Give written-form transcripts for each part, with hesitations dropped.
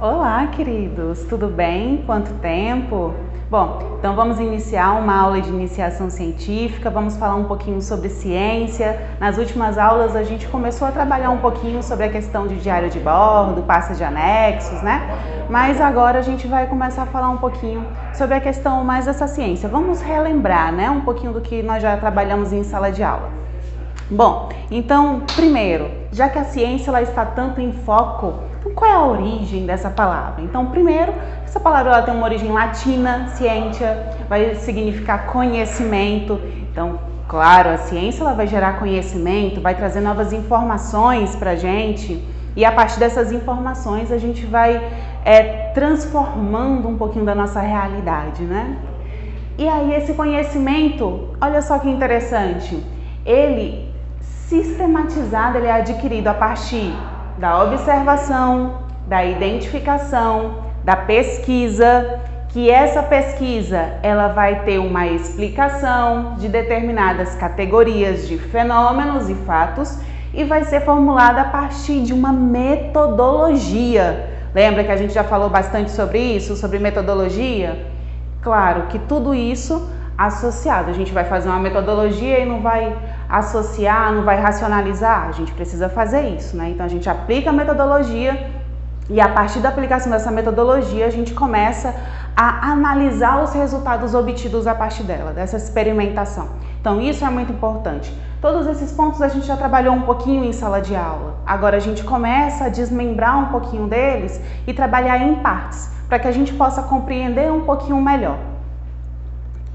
Olá, queridos, tudo bem? Quanto tempo? Bom, então vamos iniciar uma aula de iniciação científica, vamos falar um pouquinho sobre ciência. Nas últimas aulas a gente começou a trabalhar um pouquinho sobre a questão de diário de bordo, pasta de anexos, né? Mas agora a gente vai começar a falar um pouquinho sobre a questão mais dessa ciência. Vamos relembrar, né, um pouquinho do que nós já trabalhamos em sala de aula. Bom, então, primeiro, já que a ciência ela está tanto em foco, então qual é a origem dessa palavra? Então, primeiro, essa palavra ela tem uma origem latina, scientia, vai significar conhecimento. Então, claro, a ciência ela vai gerar conhecimento, vai trazer novas informações para a gente e a partir dessas informações a gente vai transformando um pouquinho da nossa realidade, né? E aí esse conhecimento, olha só que interessante, ele sistematizado, ele é adquirido a partir da observação, da identificação, da pesquisa, que essa pesquisa ela vai ter uma explicação de determinadas categorias de fenômenos e fatos e vai ser formulada a partir de uma metodologia. Lembra que a gente já falou bastante sobre isso, sobre metodologia? Claro que tudo isso associado, a gente vai fazer uma metodologia e não vai associar, não vai racionalizar, a gente precisa fazer isso, né? Então a gente aplica a metodologia e a partir da aplicação dessa metodologia a gente começa a analisar os resultados obtidos a partir dela, dessa experimentação. Então isso é muito importante. Todos esses pontos a gente já trabalhou um pouquinho em sala de aula, agora a gente começa a desmembrar um pouquinho deles e trabalhar em partes, para que a gente possa compreender um pouquinho melhor.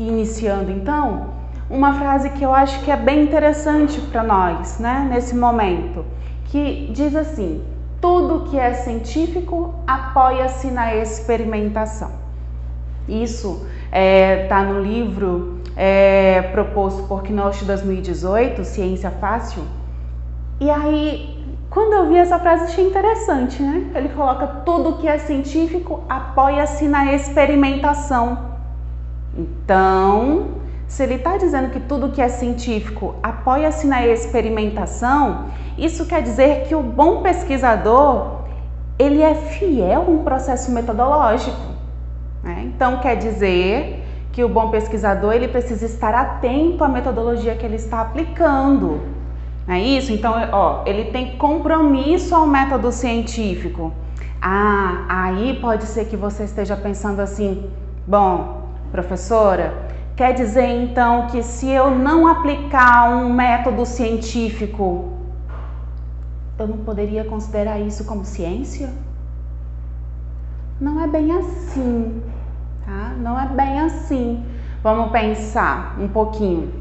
Iniciando então, uma frase que eu acho que é bem interessante para nós, né, nesse momento, que diz assim: tudo que é científico apoia-se na experimentação. Isso está no livro proposto por Knossi 2018, Ciência Fácil. E aí, quando eu vi essa frase, achei interessante, né? Ele coloca tudo que é científico apoia-se na experimentação. Então, se ele está dizendo que tudo que é científico apoia-se na experimentação, isso quer dizer que o bom pesquisador, ele é fiel a um processo metodológico, né? Então, quer dizer que o bom pesquisador, ele precisa estar atento à metodologia que ele está aplicando, não é isso? Então, ele tem compromisso ao método científico. Ah, aí pode ser que você esteja pensando assim, bom, professora, quer dizer então que se eu não aplicar um método científico, eu não poderia considerar isso como ciência? Não é bem assim, tá? Não é bem assim. Vamos pensar um pouquinho.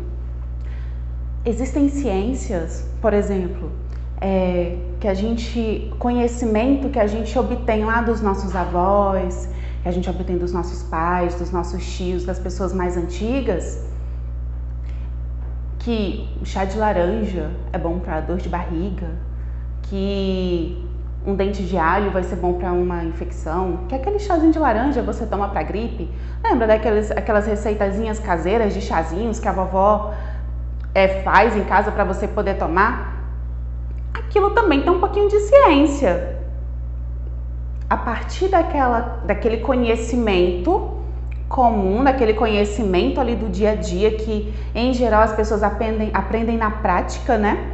Existem ciências, por exemplo, conhecimento que a gente obtém lá dos nossos avós, que a gente obtém dos nossos pais, dos nossos tios, das pessoas mais antigas, que o chá de laranja é bom para dor de barriga, que um dente de alho vai ser bom para uma infecção, que aquele chazinho de laranja você toma para gripe. Lembra aquelas receitazinhas caseiras de chazinhos que a vovó faz em casa para você poder tomar? Aquilo também tem um pouquinho de ciência. A partir daquele conhecimento comum, daquele conhecimento ali do dia a dia, que em geral as pessoas aprendem na prática, né?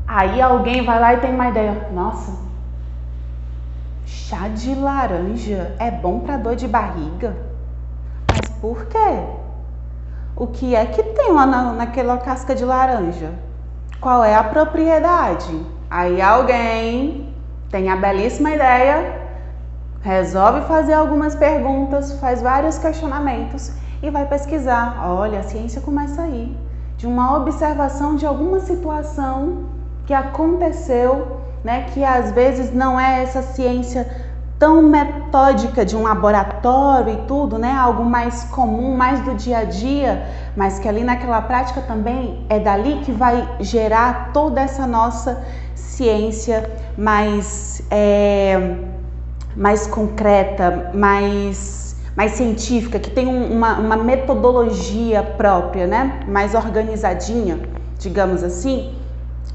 Aí alguém vai lá e tem uma ideia. Nossa, chá de laranja é bom para dor de barriga? Mas por quê? O que é que tem lá naquela casca de laranja? Qual é a propriedade? Aí alguém tem a belíssima ideia, resolve fazer algumas perguntas, faz vários questionamentos e vai pesquisar. Olha, a ciência começa aí, de uma observação de alguma situação que aconteceu, né, que às vezes não é essa ciência tão metódica de um laboratório e tudo, né, algo mais comum, mais do dia a dia, mas que ali naquela prática também é dali que vai gerar toda essa nossa ciência mais concreta, mais científica, que tem uma metodologia própria, né? Mais organizadinha, digamos assim.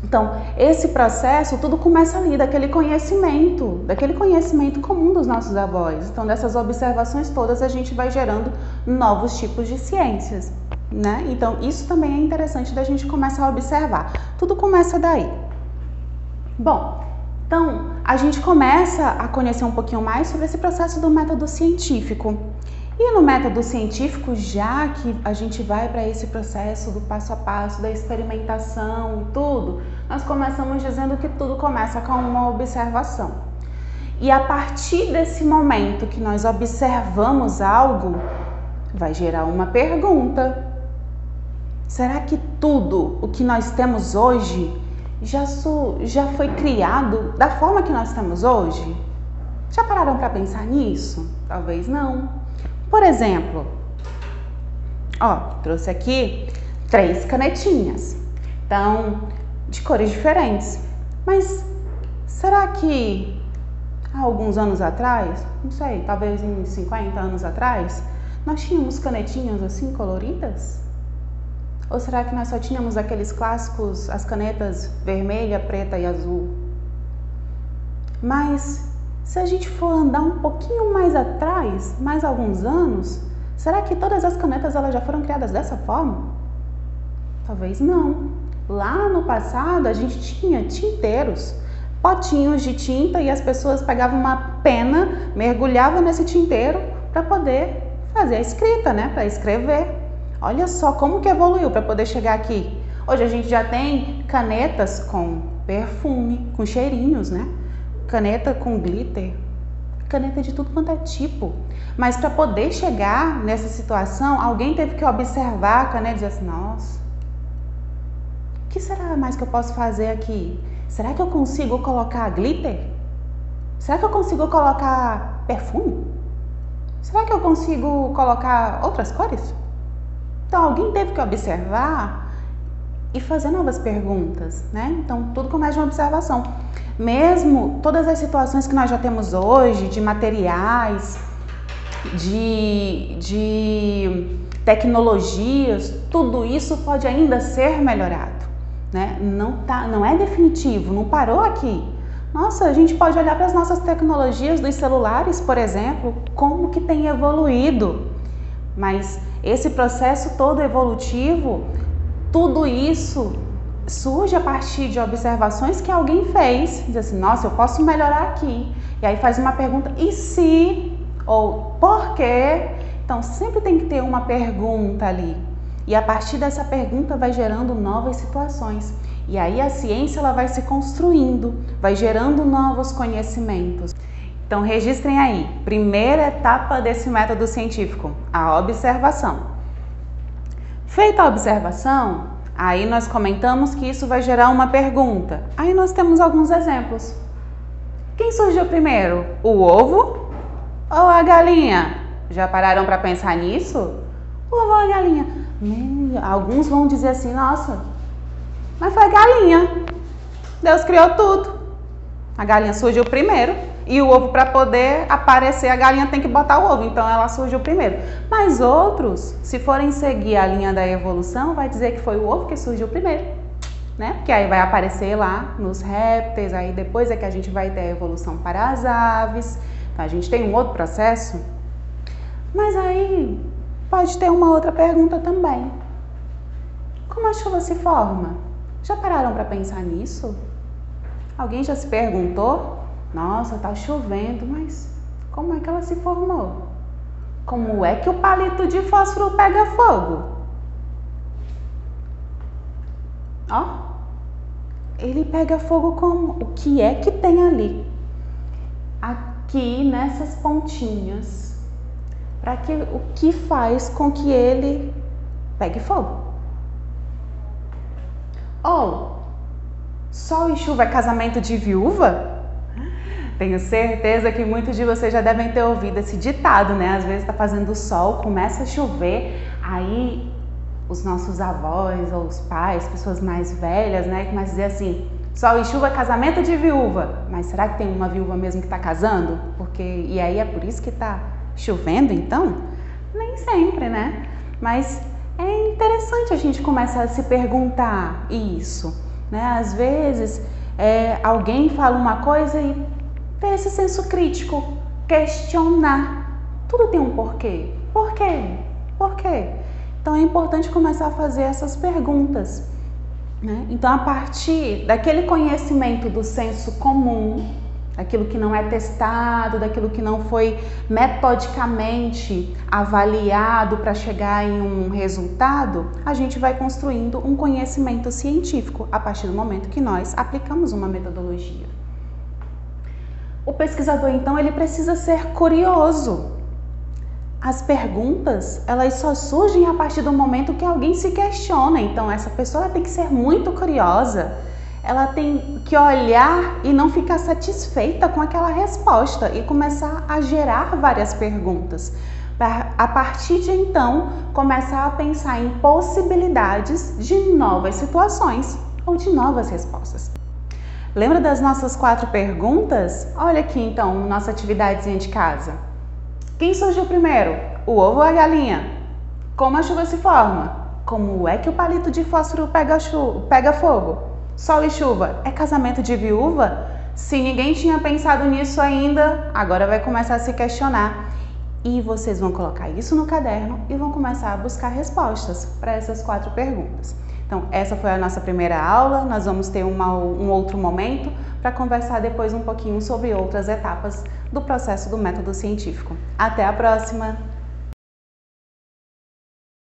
Então, esse processo, tudo começa ali, daquele conhecimento comum dos nossos avós. Então, dessas observações todas, a gente vai gerando novos tipos de ciências, né? Então, isso também é interessante da gente começar a observar. Tudo começa daí. Bom, então, a gente começa a conhecer um pouquinho mais sobre esse processo do método científico. E no método científico, já que a gente vai para esse processo do passo a passo, da experimentação e tudo, nós começamos dizendo que tudo começa com uma observação. E a partir desse momento que nós observamos algo, vai gerar uma pergunta. Será que tudo o que nós temos hoje já foi criado da forma que nós temos hoje? Já pararam para pensar nisso? Talvez não. Por exemplo, trouxe aqui 3 canetinhas, então, de cores diferentes. Mas será que há alguns anos atrás, não sei, talvez uns 50 anos atrás, nós tínhamos canetinhas assim coloridas? Ou será que nós só tínhamos aqueles clássicos, as canetas vermelha, preta e azul? Mas se a gente for andar um pouquinho mais atrás, mais alguns anos, será que todas as canetas elas já foram criadas dessa forma? Talvez não. Lá no passado a gente tinha tinteiros, potinhos de tinta, e as pessoas pegavam uma pena, mergulhavam nesse tinteiro para poder fazer a escrita, né? Para escrever. Olha só como que evoluiu para poder chegar aqui. Hoje a gente já tem canetas com perfume, com cheirinhos, né? Caneta com glitter, caneta de tudo quanto é tipo. Mas para poder chegar nessa situação, alguém teve que observar a caneta e dizer assim, nossa, o que será mais que eu posso fazer aqui? Será que eu consigo colocar glitter? Será que eu consigo colocar perfume? Será que eu consigo colocar outras cores? Então alguém teve que observar e fazer novas perguntas, né? Então tudo começa de uma observação. Mesmo todas as situações que nós já temos hoje, de materiais, de tecnologias, tudo isso pode ainda ser melhorado, né? Não é definitivo, não parou aqui. Nossa, a gente pode olhar para as nossas tecnologias dos celulares, por exemplo, como que tem evoluído. Mas esse processo todo evolutivo, tudo isso surge a partir de observações que alguém fez. Diz assim, nossa, eu posso melhorar aqui. E aí faz uma pergunta, e se? Ou por quê? Então sempre tem que ter uma pergunta ali. E a partir dessa pergunta vai gerando novas situações. E aí a ciência ela vai se construindo, vai gerando novos conhecimentos. Então registrem aí, primeira etapa desse método científico, a observação. Feita a observação, aí nós comentamos que isso vai gerar uma pergunta. Aí nós temos alguns exemplos. Quem surgiu primeiro? O ovo ou a galinha? Já pararam para pensar nisso? O ovo ou a galinha? Alguns vão dizer assim, nossa, mas foi a galinha. Deus criou tudo. A galinha surgiu primeiro. E o ovo, para poder aparecer, a galinha tem que botar o ovo, então ela surgiu primeiro. Mas outros, se forem seguir a linha da evolução, vai dizer que foi o ovo que surgiu primeiro, né? Porque aí vai aparecer lá nos répteis, aí depois é que a gente vai ter a evolução para as aves. Então a gente tem um outro processo. Mas aí pode ter uma outra pergunta também. Como a chuva se forma? Já pararam para pensar nisso? Alguém já se perguntou? Nossa, tá chovendo, mas como é que ela se formou? Como é que o palito de fósforo pega fogo? Ó, ele pega fogo como? O que é que tem ali? Aqui nessas pontinhas, o que faz com que ele pegue fogo? Ou sol e chuva é casamento de viúva? Tenho certeza que muitos de vocês já devem ter ouvido esse ditado, né? Às vezes tá fazendo sol, começa a chover, aí os nossos avós ou os pais, pessoas mais velhas, né? Começam a dizer assim, sol e chuva é casamento de viúva. Mas será que tem uma viúva mesmo que tá casando? E aí é por isso que tá chovendo, então? Nem sempre, né? Mas é interessante a gente começar a se perguntar isso. né? Às vezes alguém fala uma coisa e ter esse senso crítico, questionar. Tudo tem um porquê. Por quê? Por quê? Então é importante começar a fazer essas perguntas, né? Então, a partir daquele conhecimento do senso comum, daquilo que não é testado, daquilo que não foi metodicamente avaliado para chegar em um resultado, a gente vai construindo um conhecimento científico a partir do momento que nós aplicamos uma metodologia. O pesquisador, então, ele precisa ser curioso. As perguntas, elas só surgem a partir do momento que alguém se questiona. Então, essa pessoa tem que ser muito curiosa. Ela tem que olhar e não ficar satisfeita com aquela resposta e começar a gerar várias perguntas. A partir de então, começar a pensar em possibilidades de novas situações ou de novas respostas. Lembra das nossas 4 perguntas? Olha aqui então, nossa atividadezinha de casa. Quem surgiu primeiro? O ovo ou a galinha? Como a chuva se forma? Como é que o palito de fósforo pega fogo? Sol e chuva, é casamento de viúva? Se ninguém tinha pensado nisso ainda, agora vai começar a se questionar. E vocês vão colocar isso no caderno e vão começar a buscar respostas para essas 4 perguntas. Então, essa foi a nossa primeira aula. Nós vamos ter um outro momento para conversar depois um pouquinho sobre outras etapas do processo do método científico. Até a próxima!